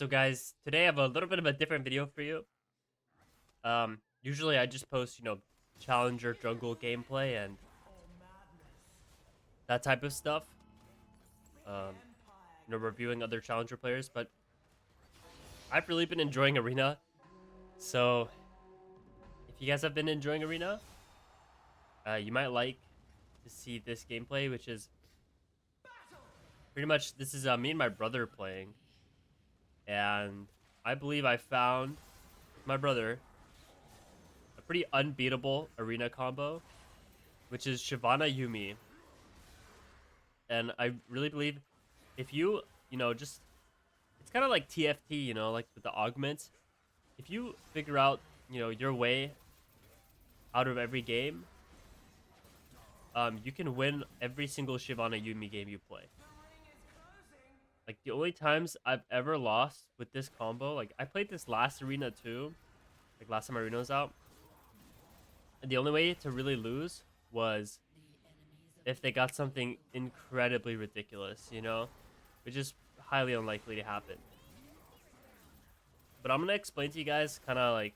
So guys, today I have a little bit of a different video for you. Usually I just post, challenger jungle gameplay and that type of stuff. Um, reviewing other challenger players, but I've really been enjoying Arena. So if you guys have been enjoying Arena, you might like to see this gameplay, which is pretty much this is me and my brother playing, and I believe I found with my brother a pretty unbeatable Arena combo, which is Shyvana Yuumi. And I really believe if just it's kind of like TFT, like with the augments. If you figure out, your way out of every game, you can win every single Shyvana Yuumi game you play. Like the only times I've ever lost with this combo, like I played this last arena too, like last time Arena was out, and the only way to really lose was if they got something incredibly ridiculous, which is highly unlikely to happen. But I'm gonna explain to you guys kind of like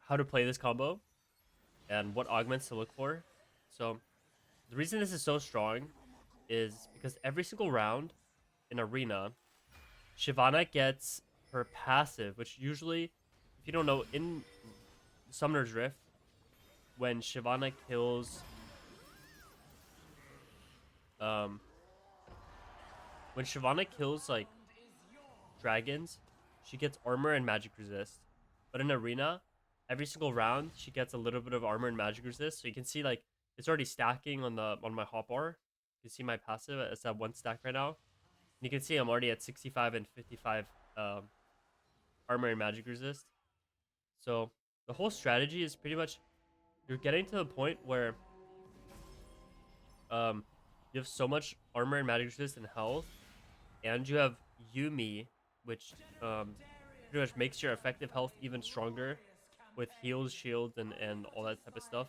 how to play this combo and what augments to look for. So the reason this is so strong is because every single round in Arena, Shyvana gets her passive, which usually, if you don't know, in Summoner's Rift, when Shyvana kills, um, like dragons, she gets armor and magic resist. But in Arena, every single round she gets a little bit of armor and magic resist. So you can see like it's already stacking on my hotbar. You can see my passive. It's at one stack right now. And you can see I'm already at 65 and 55 armor and magic resist. So the whole strategy is pretty much you're getting to the point where um you have so much armor and magic resist and health, and you have Yuumi, which pretty much makes your effective health even stronger with heals, shields, and all that type of stuff.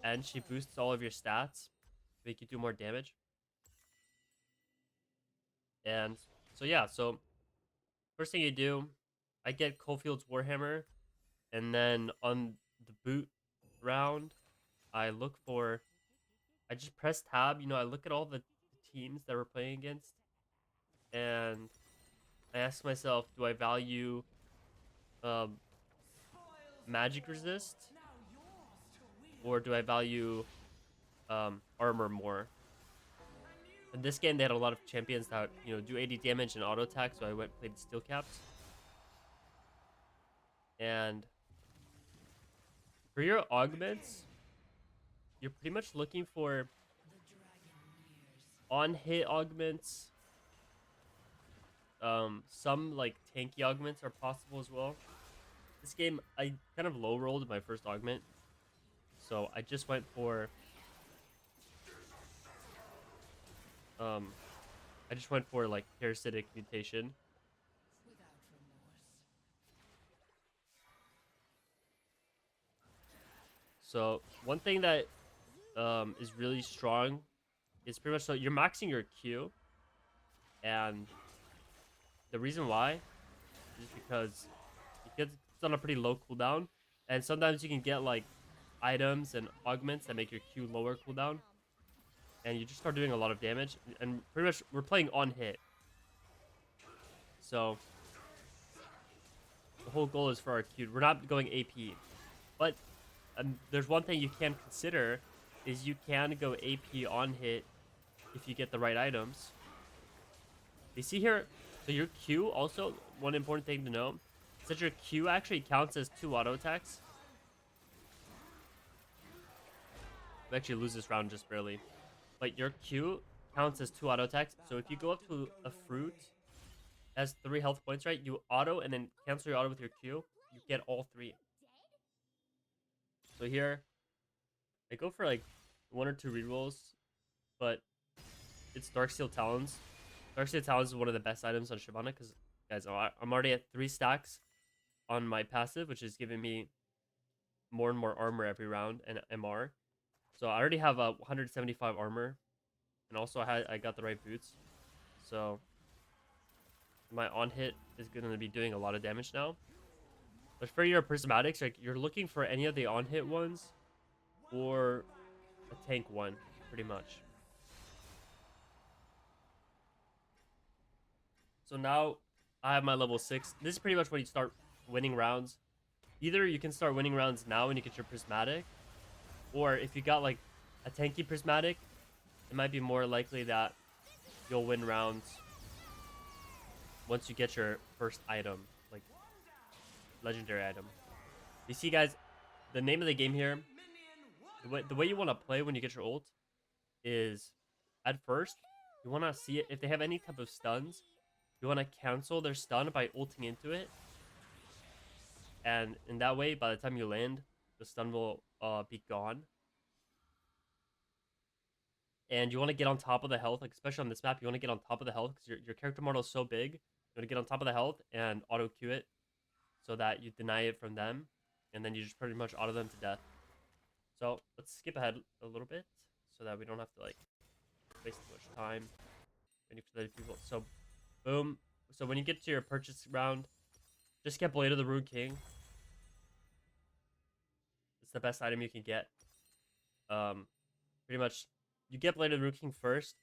And she boosts all of your stats to make you do more damage. And so yeah, so first thing you do, I get Coalfield's Warhammer, and then on the boot round, I look for I just press tab, I look at all the teams that we're playing against, and I ask myself, do I value um, magic resist, or do I value armor more? In this game, they had a lot of champions that do 80 damage and auto attack, so I went and played steel caps. And for your augments, you're pretty much looking for on hit augments. Some like tanky augments are possible as well. This game, I kind of low rolled my first augment, so I just went for um, like parasitic mutation. So one thing that is really strong is pretty much so you're maxing your Q, and the reason why is because it's on a pretty low cooldown, and sometimes you can get like items and augments that make your Q lower cooldown, and you just start doing a lot of damage. And pretty much we're playing on hit, so the whole goal is for our Q. We're not going AP, but there's one thing you can consider is you can go AP on hit if you get the right items. You see here, so your Q also, one important thing to know is that your Q actually counts as 2 auto attacks. We actually lose this round just barely. But your Q counts as 2 auto attacks. So if you go up to a fruit, has 3 health points, right? You auto and then cancel your auto with your Q. You get all 3. So here, I go for like 1 or 2 rerolls, but it's Darksteel Talons. Darksteel Talons is one of the best items on Shyvana because, guys, I'm already at 3 stacks on my passive, which is giving me more and more armor every round and MR. So I already have a 175 armor, and also I got the right boots. So My on hit is going to be doing a lot of damage now. But for your prismatics, like you're looking for any of the on hit ones or a tank one, pretty much. So now I have my level 6. This is pretty much when you start winning rounds. Either you can start winning rounds now when you get your prismatic, or if you got like a tanky prismatic, it might be more likely that you'll win rounds once you get your first item, like legendary item. You see, guys, the name of the game here, the way you want to play when you get your ult is, at first, you want to see it if they have any type of stuns. You want to cancel their stun by ulting into it, and in that way, by the time you land, the stun will be gone. And you want to get on top of the health, like especially on this map, you want to get on top of the health because your character model is so big. You want to get on top of the health and auto queue it so that you deny it from them, and then you just pretty much auto them to death. So let's skip ahead a little bit so that we don't have to like waste too much time waiting for the people. So boom. So when you get to your purchase round, just get Blade of the Rune King. It's the best item you can get. Pretty much, you get Blade of the Rune King first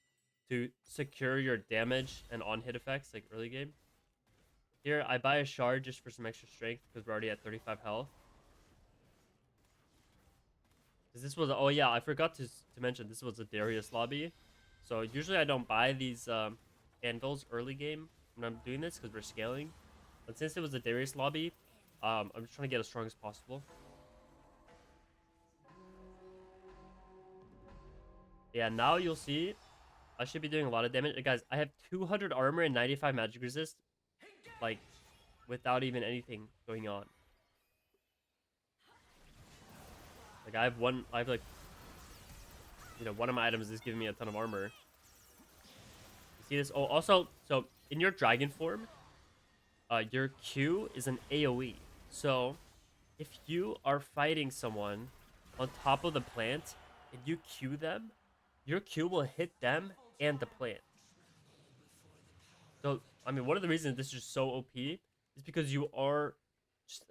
to secure your damage and on-hit effects, like early game. Here, I buy a shard just for some extra strength because we're already at 35 health. Because this was, oh yeah, I forgot to mention, this was a Darius lobby. So usually I don't buy these anvils early game when I'm doing this because we're scaling. But since it was a Darius lobby, I'm just trying to get as strong as possible. Yeah, now you'll see I should be doing a lot of damage. Guys, I have 200 armor and 95 magic resist, like, without even anything going on. Like, I have like, you know, one of my items is giving me a ton of armor. You see this? Oh, also, so, in your dragon form, your Q is an AoE. So, if you are fighting someone on top of the plant, and you Q them, your Q will hit them and the plant. So, I mean, one of the reasons this is just so OP is because you are...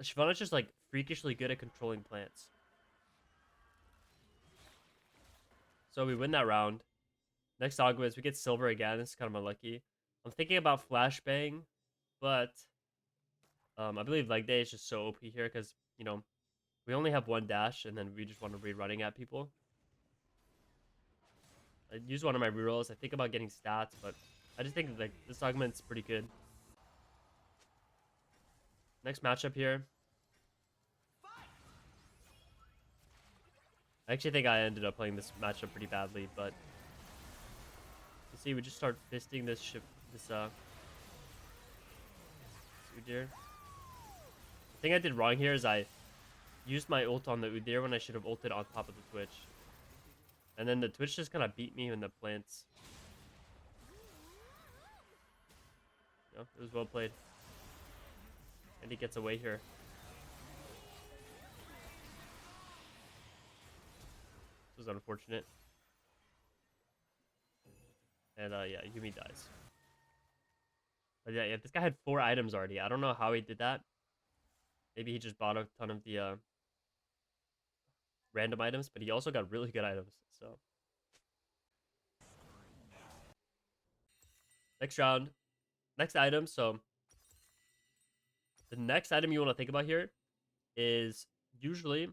Shyvana's just, like, freakishly good at controlling plants. So we win that round. Next August, we get silver again. This is kind of unlucky. I'm thinking about flashbang, but I believe leg day is just so OP here because, you know, we only have one dash and then we just want to be running at people. I use one of my rerolls. I think about getting stats, but I just think like this augment's pretty good. Next matchup here. I actually think I ended up playing this matchup pretty badly, but you see, we just start fisting this ship. This Udyr. The thing I did wrong here is I used my ult on the Udyr when I should have ulted on top of the Twitch. And then the Twitch just kind of beat me in the plants. You know, it was well played. And he gets away here. This was unfortunate. And yeah, Yuumi dies. But yeah, this guy had 4 items already. I don't know how he did that. Maybe he just bought a ton of the random items, but he also got really good items. So next round, next item. So the next item you want to think about here is usually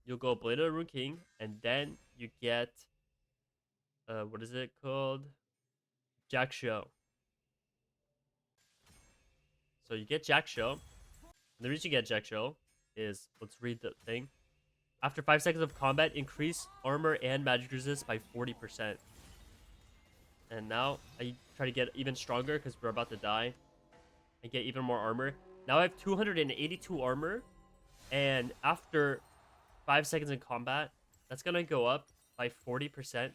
you'll go Blade of the Rune King, and then you get what is it called? Jack Show. So you get Jack Show. And the reason you get Jack Show is, let's read the thing. After 5 seconds of combat, increase armor and magic resist by 40%. And now I try to get even stronger because we're about to die. And get even more armor. Now I have 282 armor. And after 5 seconds in combat, that's going to go up by 40%.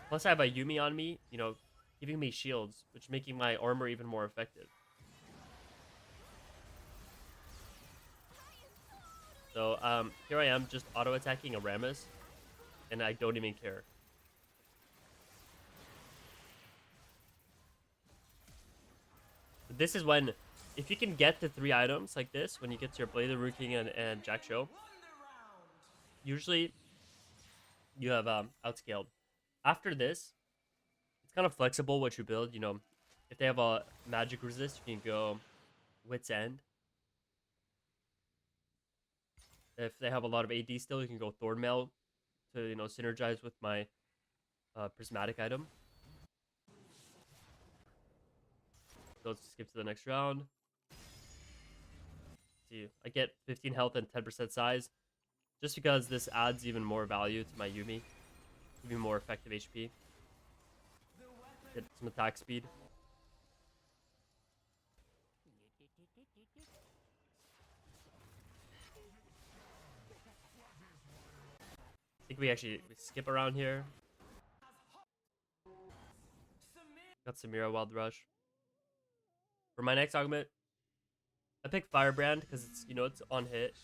Plus I have a Yuumi on me, you know, giving me shields, which making my armor even more effective. So here I am just auto-attacking a Rammus, and I don't even care. this is when, if you can get the 3 items like this, when you get to your Blade of the Ruined King and Jack Show, usually you have outscaled. After this, it's kind of flexible what you build. You know, if they have a magic resist, you can go Wit's End. If they have a lot of AD still, you can go Thornmail to, you know, synergize with my prismatic item. So let's skip to the next round. See, I get 15 health and 10% size, just because this adds even more value to my Yuumi, even more effective HP. Get some attack speed. I think we skip around here. Got Samira Wild Rush. For my next augment, I pick Firebrand because it's, you know, it's on hit.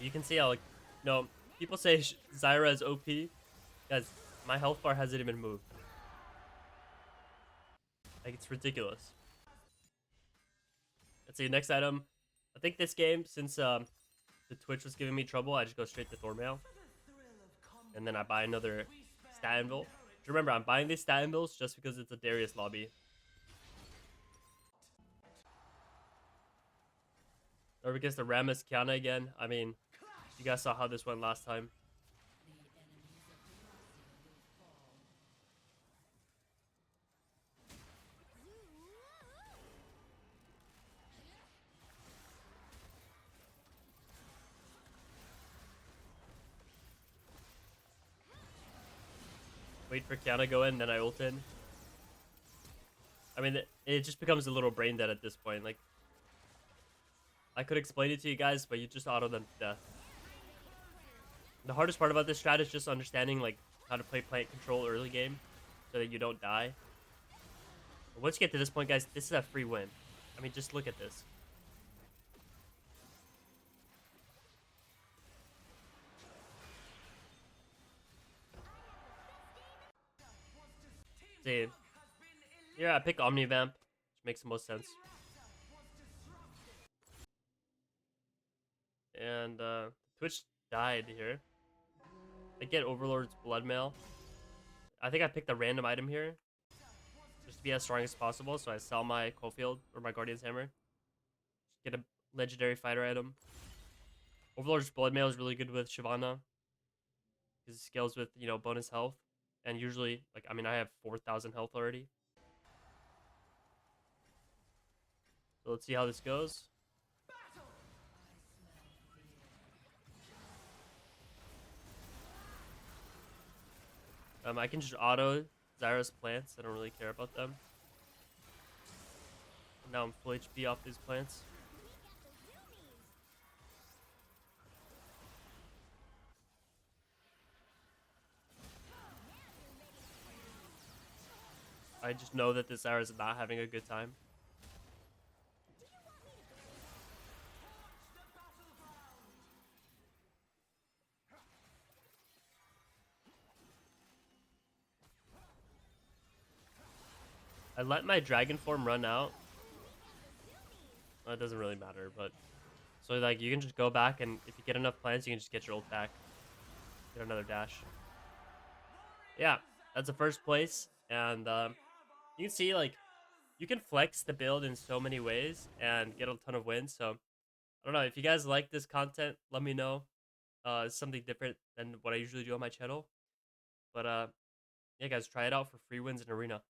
You can see how, like, no, people say Zyra is OP. Guys, my health bar hasn't even moved. Like, it's ridiculous. Let's see, next item. I think this game, since the Twitch was giving me trouble, I just go straight to Thornmail. And then I buy another stat anvil. Remember, I'm buying these stat anvils just because it's a Darius lobby. Or against the Rammus Kiana again. I mean, you guys saw how this went last time. Wait for Kiana to go in, then I ult in. I mean, it just becomes a little brain dead at this point. Like, I could explain it to you guys, but you just auto them to death. The hardest part about this strat is just understanding, like, how to play plant control early game so that you don't die. But once you get to this point, guys, this is a free win. I mean, just look at this. See, here I pick Omnivamp, which makes the most sense. And Twitch died here. I get Overlord's Bloodmail. I think I picked a random item here, just to be as strong as possible. So I sell my Coalfield or my Guardian's Hammer. Get a legendary fighter item. Overlord's Bloodmail is really good with Shyvana, because it scales with, you know, bonus health. And usually, like, I mean, I have 4,000 health already. So let's see how this goes. I can just auto Zyra's plants. I don't really care about them. Now I'm full HP off these plants. I just know that this Zyra is not having a good time. I let my dragon form run out. Well, it doesn't really matter, but so, like, you can just go back, and if you get enough plants, you can just get your ult back. Get another dash. Yeah, that's the first place, and you can see, like, you can flex the build in so many ways and get a ton of wins. So I don't know, if you guys like this content, let me know. It's something different than what I usually do on my channel. But yeah, guys, try it out for free wins in Arena.